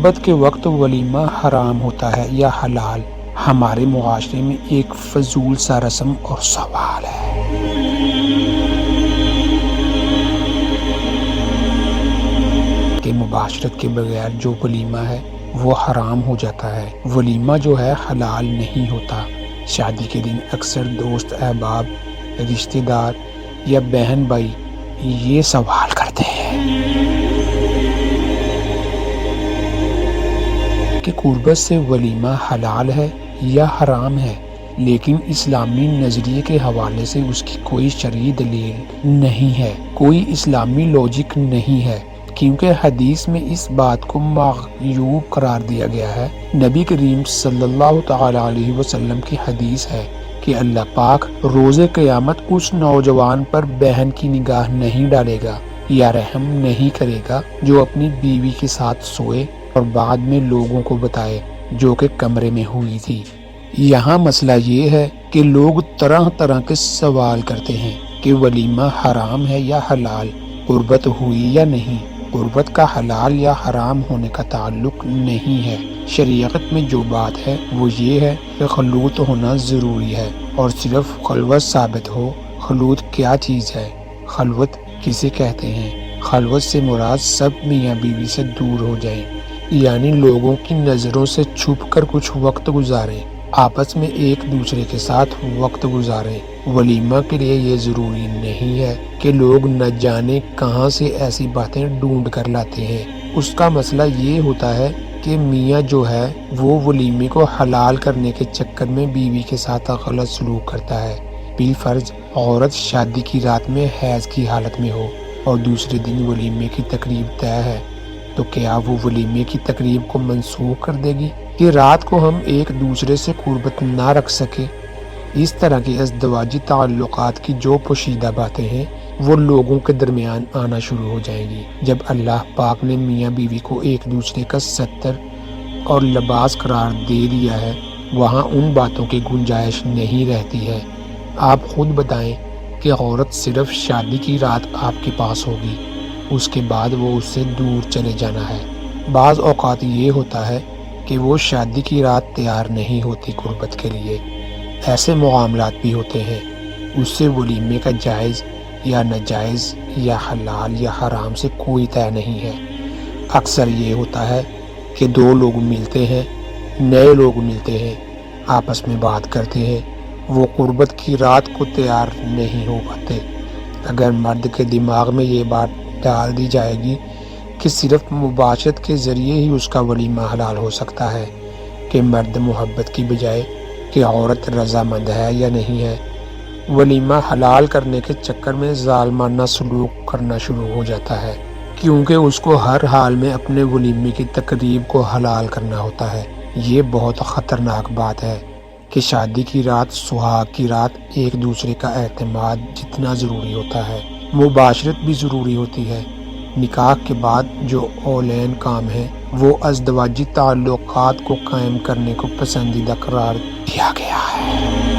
قربت کے وقت ولیمہ حرام ہوتا ہے یا حلال، ہمارے معاشرے میں ایک فضول سا رسم اور سوال ہے۔ کہ مباشرت کے بغیر جو ولیمہ ہے وہ حرام ہو جاتا ہے۔ ولیمہ جو ہے حلال نہیں ہوتا۔ شادی کے دن اکثر دوست احباب، رشتہ دار یا بہن بھائی یہ سوال کرتے ہیں کہ قربت سے ولیمہ حلال ہے یا حرام ہے، لیکن اسلامی نظریے کے حوالے سے اس کی کوئی شرعی دلیل نہیں ہے، کوئی اسلامی لوجک نہیں ہے، کیونکہ حدیث میں اس بات کو معیوب قرار دیا گیا ہے۔ نبی کریم صلی اللہ تعالی علیہ وسلم کی حدیث ہے کہ اللہ پاک روز قیامت اس نوجوان پر بہن کی نگاہ نہیں ڈالے گا یا رحم نہیں کرے گا جو اپنی بیوی کے ساتھ سوئے اور بعد میں لوگوں کو بتائے جو کہ کمرے میں ہوئی تھی۔ یہاں مسئلہ یہ ہے کہ لوگ طرح طرح کے سوال کرتے ہیں کہ ولیمہ حرام ہے یا حلال، قربت ہوئی یا نہیں۔ قربت کا حلال یا حرام ہونے کا تعلق نہیں ہے۔ شریعت میں جو بات ہے وہ یہ ہے کہ خلوت ہونا ضروری ہے، اور صرف خلوت ثابت ہو۔ خلوت کیا چیز ہے؟ خلوت کسے کہتے ہیں؟ خلوت سے مراد سب میاں بیوی سے دور ہو جائیں، یعنی لوگوں کی نظروں سے چھپ کر کچھ وقت گزاریں، آپس میں ایک دوسرے کے ساتھ وقت گزاریں۔ ولیمہ کے لیے یہ ضروری نہیں ہے کہ لوگ نہ جانے کہاں سے ایسی باتیں ڈھونڈ کر لاتے ہیں۔ اس کا مسئلہ یہ ہوتا ہے کہ میاں جو ہے وہ ولیمے کو حلال کرنے کے چکر میں بیوی کے ساتھ غلط سلوک کرتا ہے۔ بالفرض عورت شادی کی رات میں حیض کی حالت میں ہو اور دوسرے دن ولیمے کی تقریب طے ہے، تو کیا وہ ولیمے کی تقریب کو منسوخ کر دے گی کہ رات کو ہم ایک دوسرے سے قربت نہ رکھ سکے؟ اس طرح کے ازدواجی تعلقات کی جو پوشیدہ باتیں ہیں وہ لوگوں کے درمیان آنا شروع ہو جائیں گی۔ جب اللہ پاک نے میاں بیوی کو ایک دوسرے کا ستر اور لباس قرار دے دیا ہے، وہاں ان باتوں کی گنجائش نہیں رہتی ہے۔ آپ خود بتائیں کہ عورت صرف شادی کی رات آپ کے پاس ہوگی، اس کے بعد وہ اس سے دور چلے جانا ہے۔ بعض اوقات یہ ہوتا ہے کہ وہ شادی کی رات تیار نہیں ہوتی قربت کے لیے۔ ایسے معاملات بھی ہوتے ہیں، اس سے ولیمے کا جائز یا ناجائز یا حلال یا حرام سے کوئی طے نہیں ہے۔ اکثر یہ ہوتا ہے کہ دو لوگ ملتے ہیں، نئے لوگ ملتے ہیں، آپس میں بات کرتے ہیں، وہ قربت کی رات کو تیار نہیں ہو پاتے۔ اگر مرد کے دماغ میں یہ بات ڈال دی جائے گی کہ صرف مباشرت کے ذریعے ہی اس کا ولیمہ حلال ہو سکتا ہے، کہ مرد محبت کی بجائے کہ عورت رضامند ہے یا نہیں ہے، ولیمہ حلال کرنے کے چکر میں ظالمانہ سلوک کرنا شروع ہو جاتا ہے، کیونکہ اس کو ہر حال میں اپنے ولیمے کی تقریب کو حلال کرنا ہوتا ہے۔ یہ بہت خطرناک بات ہے کہ شادی کی رات، سہاگ کی رات ایک دوسرے کا اعتماد جتنا ضروری ہوتا ہے، مباشرت بھی ضروری ہوتی ہے۔ نکاح کے بعد جو اولین کام ہے وہ ازدواجی تعلقات کو قائم کرنے کو پسندیدہ قرار دیا گیا ہے۔